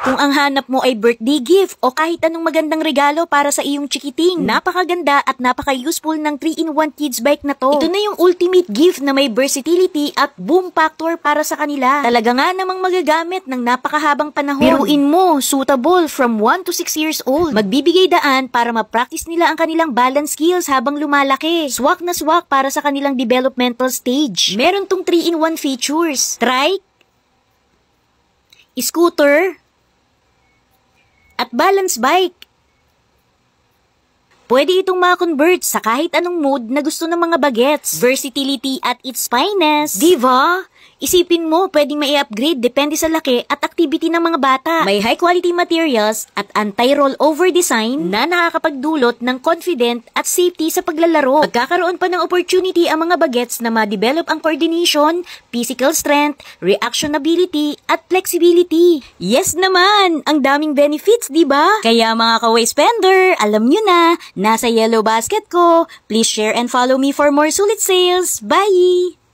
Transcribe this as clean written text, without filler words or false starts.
Kung ang hanap mo ay birthday gift o kahit anong magandang regalo para sa iyong chikiting, napakaganda at napaka-useful ng 3-in-1 kids bike na to. Ito na yung ultimate gift na may versatility at boom factor para sa kanila. Talaga nga namang magagamit ng napakahabang panahon. Biruin mo, suitable from 1 to 6 years old. Magbibigay daan para ma-practice nila ang kanilang balance skills habang lumalaki. Swak na swak para sa kanilang developmental stage. Meron tong 3-in-1 features. Trike, scooter, at balance bike. Pwede itong ma-convert sa kahit anong mode na gusto ng mga bagets. Versatility at its finest. Diba? Isipin mo, pwedeng mai-upgrade depende sa laki at activity ng mga bata. May high-quality materials at anti-rollover design na nakakapagdulot ng confident at safety sa paglalaro. Magkakaroon pa ng opportunity ang mga bagets na ma-develop ang coordination, physical strength, reactionability, at flexibility. Yes naman! Ang daming benefits, diba? Kaya mga kaway spender, alam nyo na, nasa yellow basket ko. Please share and follow me for more sulit sales. Bye!